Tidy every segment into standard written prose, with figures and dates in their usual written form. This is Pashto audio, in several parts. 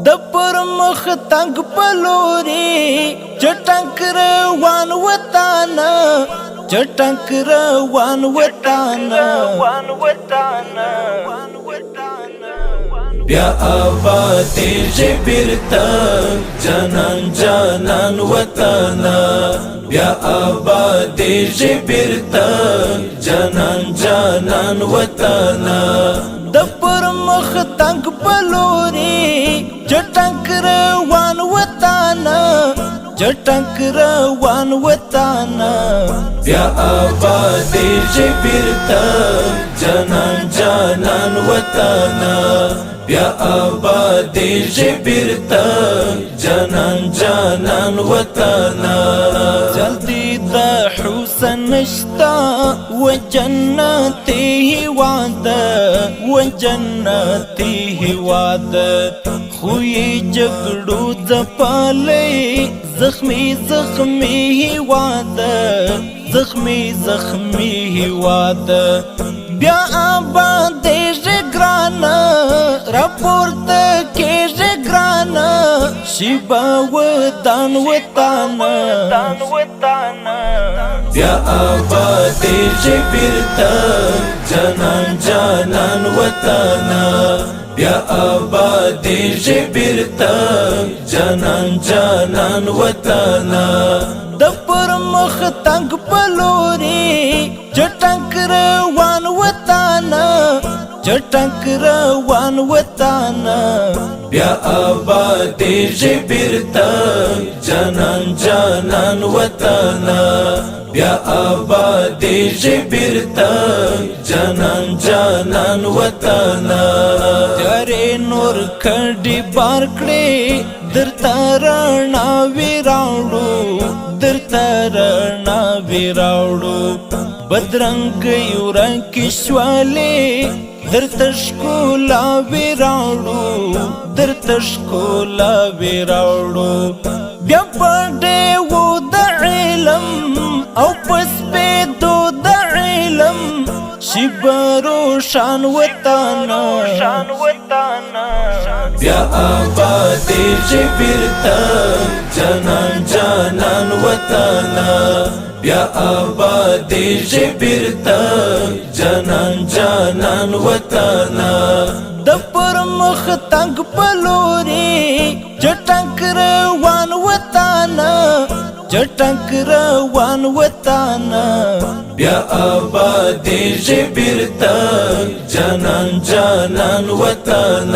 د پر مخ تنگ پلوري چټنک روان وطن چټنک روان وطن بیا آباد جبرتا جانان جانان وطن بیا آباد جبرتا جانان جانان وطن د پر مخ تنگ پلوري چټنک روان وطن چټنک روان وطن بیا آباد جبرتا جانان جانان وطن بیا آباد جبرتا جانان جانان وطن جلدی د حسن نشتا و جنتی وعده و جنتی وعده خوی جگڑو زپالی زخمی زخمی وعده زخمی زخمی وعده بیا آباد جگرانا راپورت کیج گرانا شیبا ودان وطن بیا آباد جبرتا جانان جانان وطن بیا آباد جبرتا جانان جانان وطن د پر مخ تنگ پلوري چټنک روان وطن چټنک روان وطن بیا آباد جبرتا جانان جانان وطن بیا آباد جبرتا جانان جانان وطن جارې نور کډي بار کړې درته رڼا وراوړو درته رڼا وراوړو بدرنګ یو رنګ شواله درته ښکلا وراوړو درته ښکلا وراوړو بیا پډې و د علم او پسپېدو د علم شیبرو شان وطن بیا آباد جبرتا جانان جانان وطن بیا آباد جبرتا جانان جانان وطن د پر مخ تنگ پلوري چټنک روان وطن چټنک روان وطن بیا آباد جبرتا جانان جانان وطن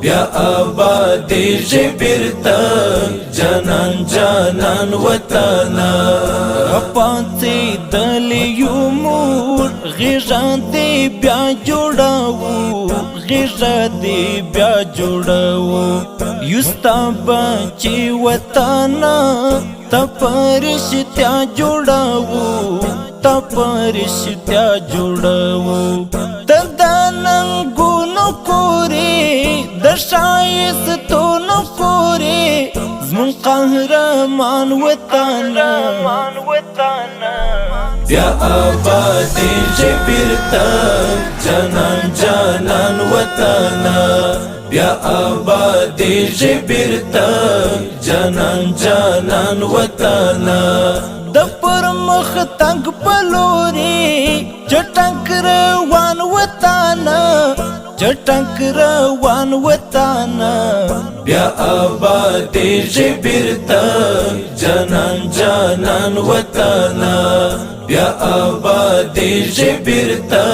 بیا آباد جبرتا جانان جانان وطن پاتې دلیو مور غیژان دی بیا جوړاو غیژه دی بیا جوړاو یستا بچی وطن تپرشتیا جوړاو تپرشتیا جوړاو تداننګونو کوري د شایستونو کوري زمون قهرمان وطن بیا آباد جبرتا جانان جانان وطن بیا آباد جبرتا جانان جانان وطن د پر مخ تنگ پلوري چټنک روان وطن چټنک روان وطن بیا آباد جبرتا جانان جانان وطن بیا آباد جبرتا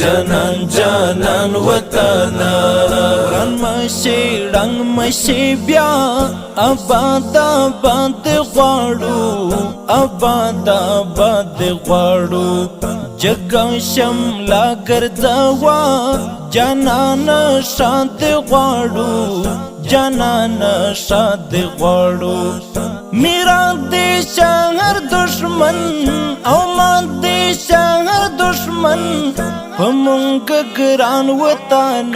جانان جانان وطن رن مشي رنگ مشي بیا آباد آباد غواړو آباد آباد غواړو جگا شملا ګرځوا جانان شاد غواړو جانان شاد غواړو میرا دې شهر دشمن او مان دې شهر دشمن همونګ ګران وطن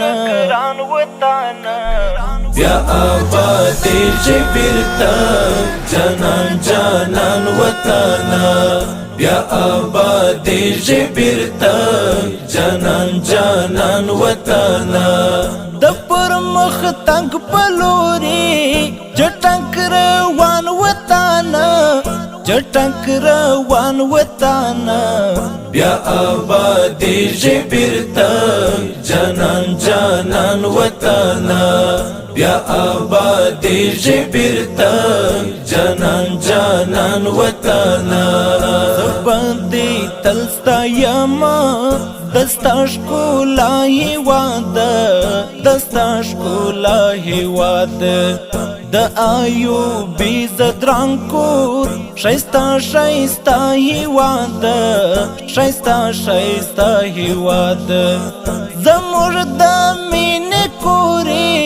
بیا آباد جبرتا جانان جانان وطن بیا آباد جبرتا جانان جانان وطن د پر مخ تنگ پلوري چټک روان وطن چټک روان وطن بیا آبادیږي بیرته جانان جانان وطن بیا آبادیږي بیرته جانان جانان وطن زبندی تلستا یما دستا ښکلا هیواد دستا ښکلا هیواد د ایوبي زدران کور ښایسته ښایسته هیواد ښایسته ښایسته هیواد زموږ د مینې کورې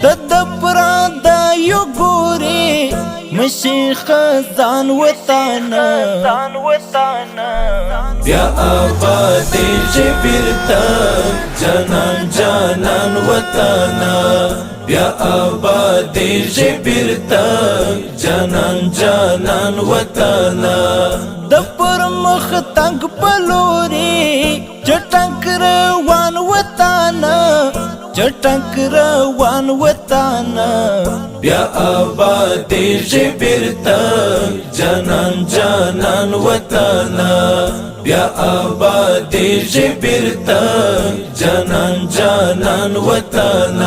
د پردیو ګورې مشي خزان وطن بیا آبادیږي بیرته جانان جانان وطن بیا آبادیږي بیرته جانان جانان وطن د پر مخ تنگ پلوري چټک روان وطن چټک روان وطن بیا آبادیږي بیرته جانان جانان وطن بیا آبادیږي بیرته جانان جانان وطن